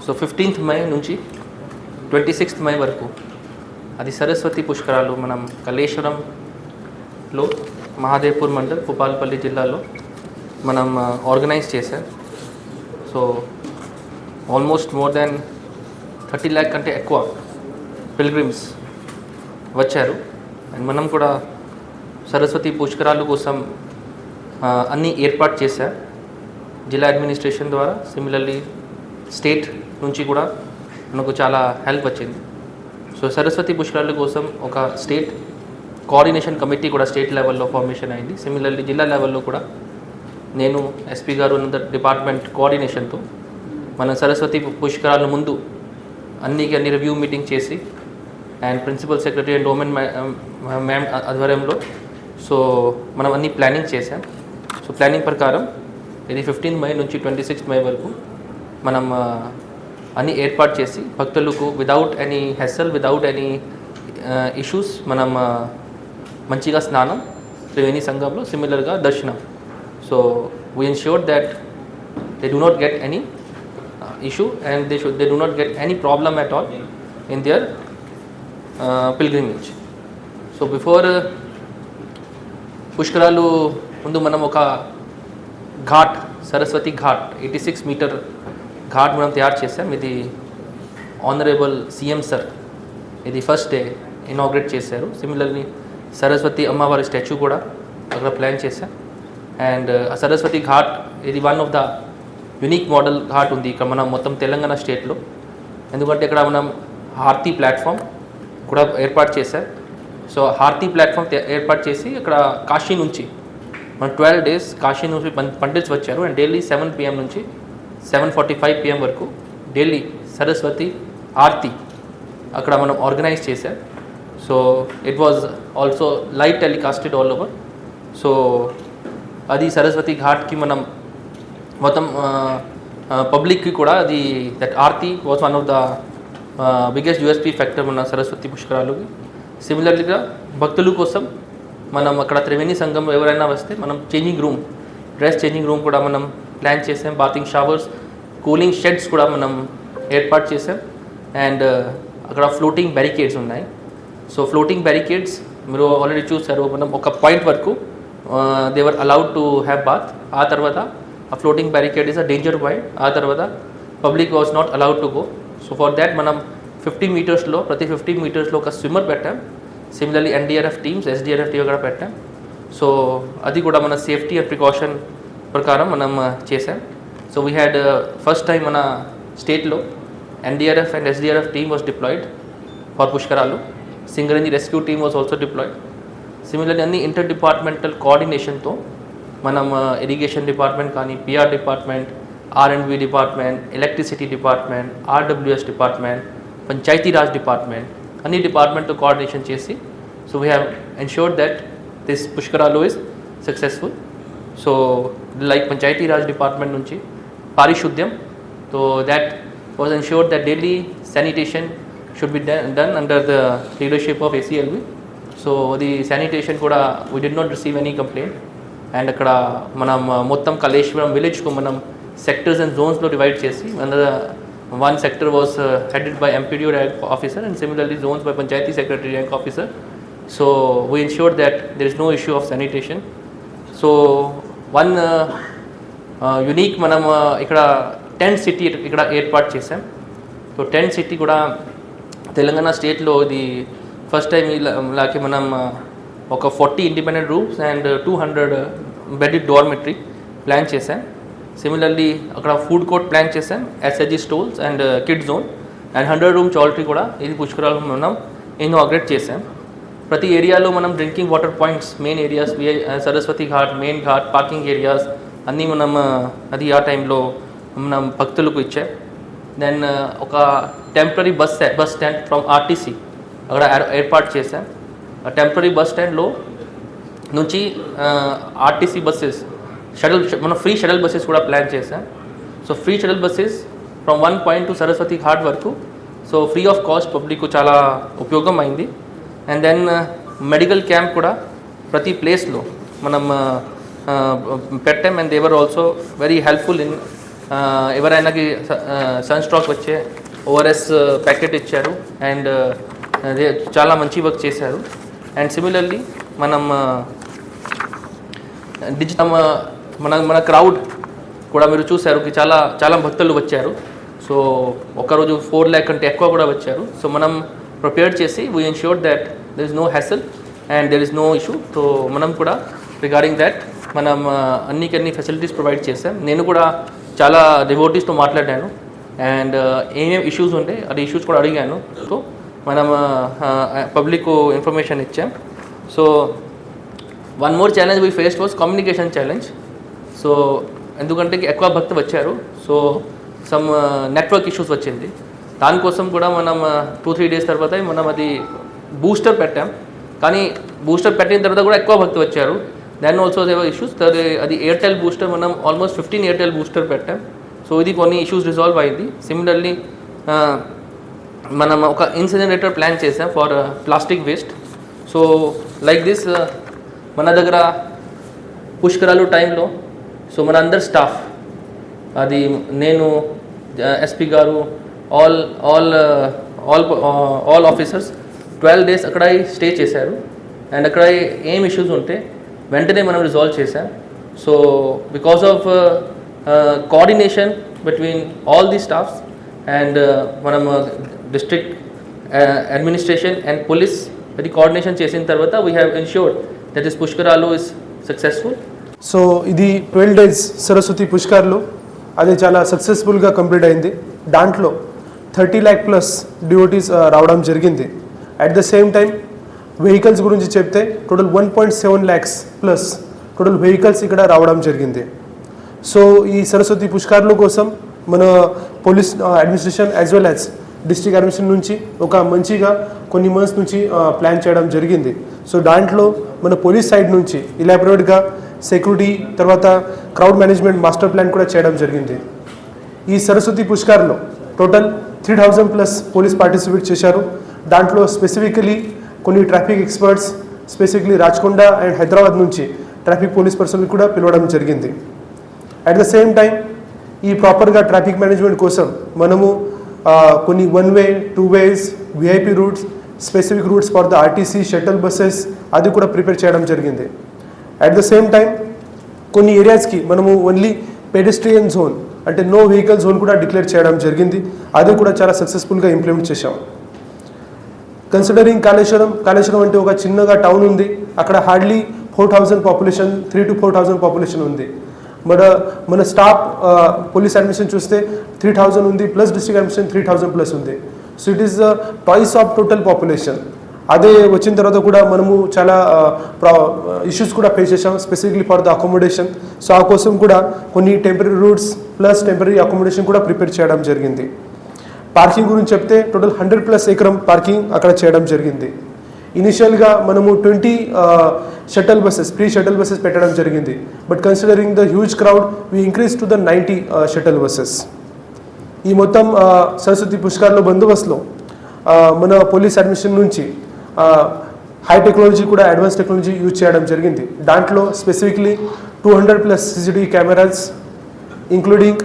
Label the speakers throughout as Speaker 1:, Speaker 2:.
Speaker 1: So 15th May నుంచి 26th May వరకు అది సరస్వతి పుష్కరాలు మనం కలేశ్వరంలో మహాదేవ్పూర్ మండల్ భూపాలపల్లి జిల్లాలో మనం ఆర్గనైజ్ చేశాం. So almost more than 30 lakh కంటే ఎక్కువ పిల్గ్రిమ్స్ వచ్చారు. అండ్ మనం కూడా సరస్వతి పుష్కరాలు కోసం అన్నీ ఏర్పాటు చేశాం జిల్లా అడ్మినిస్ట్రేషన్ ద్వారా. సిమిలర్లీ స్టేట్ నుంచి కూడా మనకు చాలా హెల్ప్ వచ్చింది. సో సరస్వతి పుష్కరాల కోసం ఒక స్టేట్ కోఆర్డినేషన్ కమిటీ కూడా స్టేట్ లెవెల్లో ఫార్మేషన్ అయింది. సిమిలర్లీ జిల్లా లెవెల్లో కూడా నేను ఎస్పీ గారు ఉన్న డిపార్ట్మెంట్ కోఆర్డినేషన్తో మన సరస్వతి పుష్కరాల ముందు అన్ని రివ్యూ మీటింగ్ చేసి అండ్ ప్రిన్సిపల్ సెక్రటరీ అండ్ డోమెన్ మ్యామ్ ఆధ్వర్యంలో సో మనం అన్ని ప్లానింగ్ చేశాం. సో ప్లానింగ్ ప్రకారం ఇది 15th May నుంచి 26th May వరకు మనం అన్ని ఏర్పాటు చేసి భక్తులకు without any hassle without any issues మనం మంచిగా స్నానం త్రివేణి సంఘంలో సిమిలర్గా దర్శనం. So we ensure that they do not get any issue and they do not get any problem at all in their pilgrimage. So before పుష్కరాలు ముందు మనం ఒక ఘాట్ సరస్వతి ఘాట్ 86 మీటర్ ఘాట్ మనం తయారు చేసాం. ఇది ఆనరబుల్ సీఎం సార్ ఇది ఫస్ట్ డే ఇనాగ్రేట్ చేశారు. సిమిలర్లీ సరస్వతి అమ్మవారి స్టాచ్యూ కూడా అక్కడ ప్లాన్ చేశాం. అండ్ సరస్వతి ఘాట్ ఇది one of the unique model ghat ఉంది ఇక్కడ మనం మొత్తం తెలంగాణ స్టేట్లో. ఎందుకంటే ఇక్కడ మనం హారతి ప్లాట్ఫామ్ కూడా ఏర్పాటు చేశాం. సో హారతి ప్లాట్ఫామ్ ఏర్పాటు చేసి ఇక్కడ కాశీ నుంచి మన 12 days కాశీ నుంచి పండిట్స్ వచ్చారు. అండ్ డైలీ 7 PM నుంచి 7:45 PM వరకు డైలీ సరస్వతి ఆర్తి అక్కడ మనం ఆర్గనైజ్ చేశాం. So it was also live telecasted all over. So అది సరస్వతి ఘాట్కి మనం మొత్తం పబ్లిక్కి కూడా అది that Aarti was one of the biggest USP factor మన సరస్వతి పుష్కరాలకి. సిమిలర్లీగా భక్తుల కోసం మనం అక్కడ త్రివేణి సంఘం ఎవరైనా వస్తే మనం changing room dress changing room కూడా మనం ప్లాన్ చేసాం. బాతింగ్ షవర్స్ కూలింగ్ షెడ్స్ కూడా మనం ఏర్పాటు చేసాం. అండ్ అక్కడ ఫ్లోటింగ్ బ్యారికేడ్స్ ఉన్నాయి. సో ఫ్లోటింగ్ బ్యారికేడ్స్ మీరు ఆల్రెడీ చూసారు. మనం ఒక పాయింట్ వరకు they were allowed to have bath. ఆ తర్వాత ఆ floating barricade is a danger point. ఆ తర్వాత public was not allowed to go. So for that మనం 50 మీటర్స్లో ప్రతి 50 మీటర్స్లో ఒక స్విమ్మర్ పెట్టాం. Similarly NDRF teams SDRF team కూడా పెట్టాం. సో అది కూడా మన సేఫ్టీ అండ్ ప్రికాషన్ ప్రకారం మనం చేసాం. So we had first time మన స్టేట్లో NDRF and SDRF team was deployed for పుష్కరాలు. Singareni rescue team was also deployed. Similarly అన్ని ఇంటర్ డిపార్ట్మెంటల్ కోఆర్డినేషన్తో మనం ఇరిగేషన్ డిపార్ట్మెంట్ కానీ PR department R&B department electricity department RWS department Panchayati Raj department అన్ని డిపార్ట్మెంట్తో coordination చేసి so we have ensured that this పుష్కరాలు is successful. So like Panchayati Raj department నుంచి పారిశుద్ధ్యం so that was ensured that daily sanitation should be done under the leadership of ACLB. So the sanitation kuda we did not receive any complaint. And అక్కడ మనం మొత్తం కలేశ్వరం విలేజ్కు మనం sectors and జోన్స్లో divide చేసి one sector was headed by MPDO rank officer and similarly zones by Panchayati secretary rank officer. So we ensured that there is no issue of sanitation. So one unique మనం ఇక్కడ tent city ఇక్కడ ఏర్పాటు చేసాం. So tent city కూడా తెలంగాణ స్టేట్లో ఇది first time ఇలాగే మనం ఒక 40 independent rooms and 200 bedded dormitory plan చేసాం. సిమిలర్లీ అక్కడ ఫుడ్ కోర్ట్ ప్లాన్ చేసాం, SHG stoles and kid zone and 100 room charity కూడా ఇది పుష్కరాలు మనం ఇనాగ్రేట్ చేసాం. ప్రతి ఏరియాలో మనం drinking water points main areas Saraswati ghat main ghat parking areas అన్నీ మనం అది ఆ టైంలో మనం భక్తులకు ఇచ్చాం. దెన్ ఒక temporary bus stand from RTC అక్కడ ఏర్పాటు చేసాం. టెంపరీ బస్ స్టాండ్లో నుంచి RTC బస్సెస్ షటిల్ మనం ఫ్రీ షటిల్ బస్సెస్ కూడా ప్లాన్ చేసాం. So free shuttle buses from 1 point to Saraswati ghat వరకు సో ఫ్రీ ఆఫ్ కాస్ట్ పబ్లిక్కు చాలా ఉపయోగం అయింది. అండ్ దెన్ మెడికల్ క్యాంప్ కూడా ప్రతి ప్లేస్లో మనం పెట్టాం. And they were also very helpful in ఎవరైనాకి సన్ స్ట్రోక్ వచ్చే ఓఆర్ఎస్ ప్యాకెట్ ఇచ్చారు అండ్ అదే చాలా మంచి వర్క్ చేశారు. అండ్ సిమిలర్లీ మనం డిజిటల్ మన క్రౌడ్ కూడా మీరు చూశారు చాలా చాలా భక్తులు వచ్చారు. సో ఒకరోజు 4 lakh కంటే ఎక్కువ కూడా వచ్చారు. సో మనం ప్రిపేర్ చేసి we ensure that there is no hassle and there is no issue. So మనం కూడా రిగార్డింగ్ దట్ మనం అన్ని ఫెసిలిటీస్ ప్రొవైడ్ చేసాం. నేను కూడా చాలా డివోటీస్తో మాట్లాడాను అండ్ ఏమేమి ఇష్యూస్ ఉంటే అది ఇష్యూస్ కూడా అడిగాను. సో మనం పబ్లిక్ ఇన్ఫర్మేషన్ ఇచ్చాం. So one more challenge we faced was communication challenge. So ఎందుకంటే ఎక్కువ భక్తులు వచ్చారు. సో సమ్ నెట్వర్క్ ఇష్యూస్ వచ్చింది. దానికోసం కూడా మనం 2-3 days తర్వాత మనం అది బూస్టర్ పెట్టాం. కానీ బూస్టర్ పెట్టిన తర్వాత కూడా ఎక్కువ భక్తులు వచ్చారు. దెన్ ఆల్సో దేవర్ ఇష్యూస్. అది ఎయిర్టెల్ బూస్టర్ మనం ఆల్మోస్ట్ 15 ఎయిర్టెల్ బూస్టర్ పెట్టాం. సో ఇది కొన్ని ఇష్యూస్ రిజాల్వ్ అయింది. సిమిలర్లీ మనం ఒక ఇన్సినరేటర్ ప్లాన్ చేసాం for plastic waste. So like this మన దగ్గర పుష్కరాలు టైంలో సో మన అందరు స్టాఫ్ అది నేను ఎస్పీ గారు ఆల్ ఆఫీసర్స్ 12 days అక్కడ స్టే చేశారు. అండ్ అక్కడ ఏం ఇష్యూస్ ఉంటే వెంటనే మనం రిజాల్వ్ చేసాం. So because of coordination between all the staffs and మనం డిస్ట్రిక్ట్ అడ్మినిస్ట్రేషన్ అండ్ పోలీస్ అది కోఆర్డినేషన్ చేసిన తర్వాత we have ensured that this పుష్కరాలు ఇస్ సక్సెస్ఫుల్.
Speaker 2: సో ఇది 12 days సరస్వతి పుష్కర్లు అది చాలా సక్సెస్ఫుల్గా కంప్లీట్ అయింది. దాంట్లో 30 lakh plus డివోటీస్ రావడం జరిగింది. At the same time vehicles గురించి చెప్తే total 1.7 lakhs plus total vehicles ఇక్కడ రావడం జరిగింది. సో ఈ సరస్వతి పుష్కర్ల కోసం మన police administration as well as district administration నుంచి ఒక మంచిగా కొన్ని మంత్స్ నుంచి ప్లాన్ చేయడం జరిగింది. సో దాంట్లో మన పోలీస్ సైడ్ నుంచి ఇలాబరేట్గా సెక్యూరిటీ తర్వాత క్రౌడ్ మేనేజ్మెంట్ మాస్టర్ ప్లాన్ కూడా చేయడం జరిగింది. ఈ సరస్వతి పుష్కర్లో టోటల్ 3000 plus పోలీస్ పార్టిసిపేట్ చేశారు. దాంట్లో స్పెసిఫికలీ కొన్ని traffic experts specifically Rachakonda and Hyderabad నుంచి ట్రాఫిక్ పోలీస్ పర్సన్లు కూడా పిలవడం జరిగింది. అట్ ద సేమ్ టైం ఈ ప్రాపర్గా ట్రాఫిక్ మేనేజ్మెంట్ కోసం మనము కొన్ని 1 way 2 ways VIP roots specific roots for the RTC shuttle buses అది కూడా ప్రిపేర్ చేయడం జరిగింది. అట్ ద సేమ్ టైం కొన్ని ఏరియాస్కి మనము ఓన్లీ పెడెస్ట్రియన్ జోన్ అంటే నో వెహికల్ జోన్ కూడా డిక్లేర్ చేయడం జరిగింది. అది కూడా చాలా సక్సెస్ఫుల్గా ఇంప్లిమెంట్ చేశాం. కన్సిడరింగ్ కాళేశ్వరం అంటే ఒక చిన్నగా టౌన్ ఉంది. అక్కడ హార్డ్లీ 4,000 పాపులేషన్ 3 to 4,000 పాపులేషన్ ఉంది. మన స్టాఫ్ పోలీస్ అడ్మినిస్ట్రేషన్ చూస్తే 3,000 ఉంది ప్లస్ డిస్ట్రిక్ట్ అడ్మినిస్ట్రేషన్ 3,000 plus ఉంది. So it is the twice of total population. అదే వచ్చిన తర్వాత కూడా మనము చాలా ఇష్యూస్ కూడా ఫేస్ చేసాం specifically for the accommodation. So ఆ కోసం కూడా కొన్ని temporary roots plus temporary accommodation కూడా ప్రిపేర్ చేయడం జరిగింది. పార్కింగ్ గురించి చెప్తే టోటల్ 100+ ఎకరం పార్కింగ్ అక్కడ చేయడం జరిగింది. ఇనిషియల్గా మనము 20 shuttle buses pre shuttle buses పెట్టడం జరిగింది. But considering the huge crowd we increase to the 90 shuttle buses. ఈ మొత్తం సరస్వతి పుష్కర్లో బందోబస్తులో మన పోలీస్ అడ్మినిస్ట్రేషన్ నుంచి హై టెక్నాలజీ కూడా అడ్వాన్స్ టెక్నాలజీ యూజ్ చేయడం జరిగింది. దాంట్లో specifically 200+ CCTV cameras including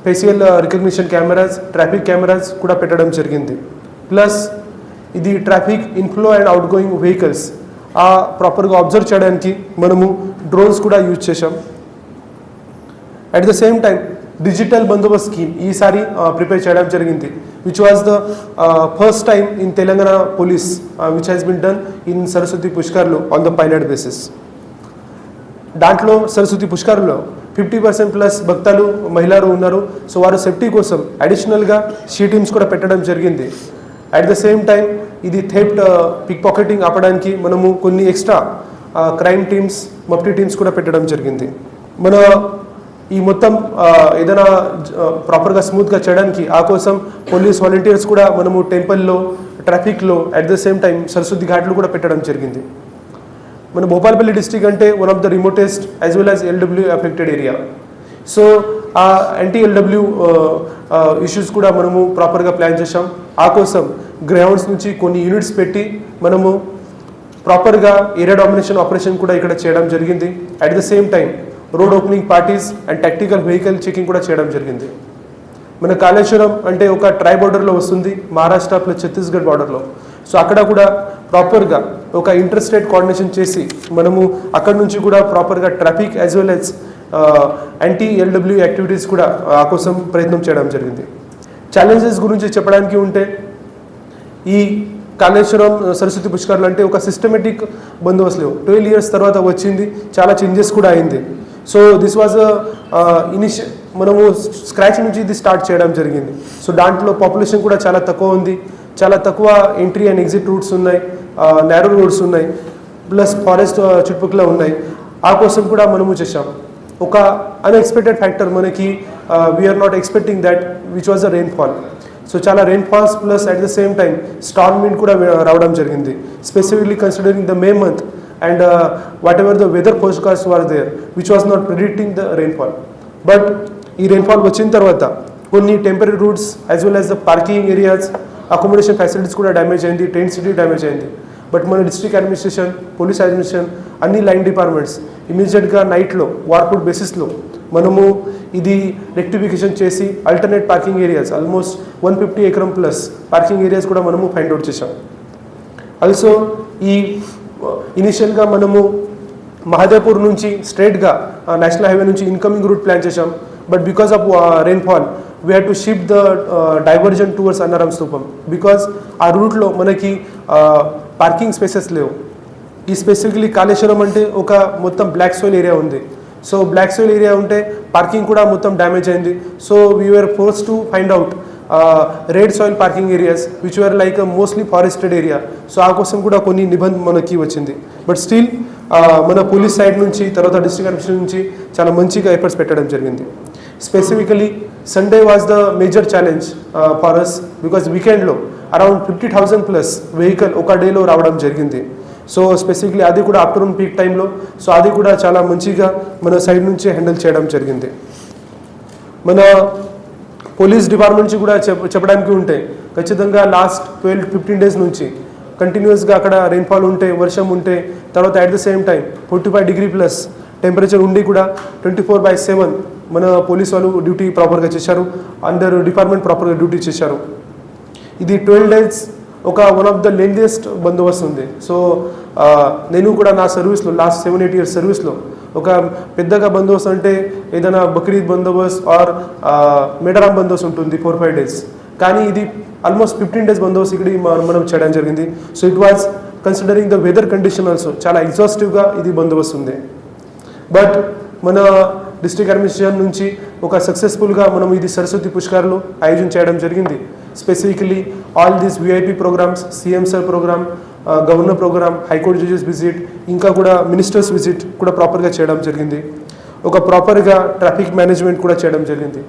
Speaker 2: facial recognition cameras traffic cameras కూడా పెట్టడం జరిగింది. ప్లస్ ఇది traffic inflow and out going vehicles ప్రాపర్గా అబ్జర్వ్ చేయడానికి మనము డ్రోన్స్ కూడా యూజ్ చేసాం. At the same time digital బందోబస్త్ స్కీమ్ ఈసారి ప్రిపేర్ చేయడం జరిగింది which was the first time in Telangana police which has been done in Saraswati పుష్కర్లో ఆన్ ద పైలట్ బేసిస్. దాంట్లో సరస్వతి పుష్కర్లో 50% భక్తులు మహిళలు ఉన్నారు. సో వారు సేఫ్టీ కోసం అడిషనల్గా షీ టీమ్స్ కూడా పెట్టడం జరిగింది. అట్ ద సేమ్ టైం ఇది థెఫ్ట్ పిక్ పాకెటింగ్ ఆపడానికి మనము కొన్ని extra crime teams Mufti teams కూడా పెట్టడం జరిగింది. మన ఈ మొత్తం ఏదైనా ప్రాపర్గా స్మూత్గా చేయడానికి ఆ కోసం పోలీస్ వాలంటీర్స్ కూడా మనము టెంపుల్లో ట్రాఫిక్లో at the same time Saraswati ఘాట్లు కూడా పెట్టడం జరిగింది. మన భూపాలపల్లి డిస్ట్రిక్ట్ అంటే one of the remotest as well as LW affected area. So ఆ యాంటీ-LW ఇష్యూస్ కూడా మనము ప్రాపర్గా ప్లాన్ చేసాం. ఆ కోసం గ్రౌండ్స్ నుంచి కొన్ని యూనిట్స్ పెట్టి మనము ప్రాపర్గా ఏరియా డామినేషన్ ఆపరేషన్ కూడా ఇక్కడ చేయడం జరిగింది. At the same time road opening parties and technical vehicle checking కూడా చేయడం జరిగింది. మన కాళేశ్వరం అంటే ఒక ట్రై బార్డర్లో వస్తుంది, మహారాష్ట్ర ప్లస్ ఛత్తీస్గఢ్ బార్డర్లో. సో అక్కడ కూడా ప్రాపర్గా ఒక ఇంటర్ స్టేట్ కోఆర్డినేషన్ చేసి మనము అక్కడ నుంచి కూడా ప్రాపర్గా traffic as well as anti LW activities కూడా ఆ కోసం ప్రయత్నం చేయడం జరిగింది. ఛాలెంజెస్ గురించి చెప్పడానికి ఉంటే ఈ కాళేశ్వరం సరస్వతి పుష్కరాలు అంటే ఒక సిస్టమేటిక్ బందోబస్తు లేవు. 12 years తర్వాత వచ్చింది, చాలా చేంజెస్ కూడా అయింది. సో దిస్ వాజ్ మనము స్క్రాచ్ నుంచి ఇది స్టార్ట్ చేయడం జరిగింది. సో దాంట్లో పాపులేషన్ కూడా చాలా తక్కువ ఉంది, చాలా తక్కువ ఎంట్రీ అండ్ ఎగ్జిట్ రూట్స్ ఉన్నాయి, నేరో రోడ్స్ ఉన్నాయి, ప్లస్ ఫారెస్ట్ చుట్టుపక్కల ఉన్నాయి. ఆ కోసం కూడా మనము చేసాం. ఒక అన్ఎక్స్పెక్టెడ్ ఫ్యాక్టర్ మనకి we're not expecting that which was the rainfall. So చాలా rainfalls plus at the same time storm wind కూడా రావడం జరిగింది. Specifically considering the May month and whatever the weather forecast were there which was not predicting the rainfall. But ఈ rainfall వచ్చిన తర్వాత కొన్ని temporary roots as well as the parking areas, accommodation facilities కూడా damage అయింది, tent city damage అయింది. But మన district administration, police administration, అన్ని line departments ఇమీడియట్గా నైట్లో వార్పుడ్ బేసిస్లో మనము ఇది రెక్టిఫికేషన్ చేసి alternate parking areas almost 150 acre plus parking areas కూడా మనము ఫైండ్ అవుట్ చేసాం. ఆల్సో ఈ ఇనిషియల్గా మనము మహాదేవ్పూర్ నుంచి స్ట్రైట్గా నేషనల్ హైవే నుంచి ఇన్కమింగ్ రూట్ ప్లాన్ చేసాం. But because of rainfall we had to shift the diversion towards Annaram స్తూపం బికాస్ ఆ రూట్లో మనకి పార్కింగ్ స్పేసెస్ లేవు. ఈ స్పెసిఫిక్లీ కాళేశ్వరం అంటే ఒక మొత్తం బ్లాక్ సోయిల్ ఏరియా ఉంది. సో బ్లాక్ సోయిల్ ఏరియా ఉంటే పార్కింగ్ కూడా మొత్తం డ్యామేజ్ అయింది. So we are forced to find out red soil parking areas which were like mostly forested area. So ఆ కోసం కూడా కొన్ని నిబంధన మనకి వచ్చింది. బట్ స్టిల్ మన పోలీస్ సైడ్ నుంచి తర్వాత డిస్ట్రిక్ట్ అడ్మినిస్ట్రేషన్ నుంచి చాలా మంచిగా ఎఫర్ట్స్ పెట్టడం జరిగింది. Specifically Sunday was the major challenge for us because వీకెండ్లో అరౌండ్ 50,000 ప్లస్ వెహికల్ ఒక డేలో రావడం జరిగింది. సో స్పెసిఫిక్లీ అది కూడా ఆఫ్టర్నూన్ పీక్ టైంలో. సో అది కూడా చాలా మంచిగా మన సైడ్ నుంచి హ్యాండిల్ చేయడం జరిగింది. మన పోలీస్ డిపార్ట్మెంట్ నుంచి కూడా చెప్పడానికి ఉంటే ఖచ్చితంగా లాస్ట్ 12-15 days నుంచి కంటిన్యూస్గా అక్కడ రెయిన్ఫాల్ ఉంటే, వర్షం ఉంటే, తర్వాత at the same time 45 degree plus temperature ఉండి కూడా 24/7 మన పోలీస్ వాళ్ళు డ్యూటీ ప్రాపర్గా చేశారు, అందరు డిపార్ట్మెంట్ ప్రాపర్గా డ్యూటీ చేశారు. ఇది 12 days ఒక వన్ ఆఫ్ ద లెందియెస్ట్ బందోబస్తు ఉంది. సో నేను కూడా నా సర్వీస్లో లాస్ట్ 7-8 years సర్వీస్లో ఒక పెద్దగా బందోబస్తు అంటే ఏదైనా బక్రీద్ బందోబస్తు ఆర్ మేడారం బందోబస్తు ఉంటుంది 4-5 days. కానీ ఇది ఆల్మోస్ట్ 15 days బందోబస్తు ఇక్కడ మనం చేయడం జరిగింది. So it was considering the weather condition also చాలా ఎగ్జాస్టివ్గా ఇది బందోబస్తు ఉంది. బట్ మన డిస్ట్రిక్ట్ అడ్మినిస్ట్రేషన్ నుంచి ఒక సక్సెస్ఫుల్గా మనం ఇది సరస్వతి పుష్కరాలు ఆయోజన చేయడం జరిగింది. Specifically all these VIP programmes, CM sir programme, governor programme, high court judges visit, ఇంకా కూడా మినిస్టర్స్ విజిట్ కూడా ప్రాపర్గా చేయడం జరిగింది. ఒక ప్రాపర్గా ట్రాఫిక్ మేనేజ్మెంట్ కూడా చేయడం జరిగింది.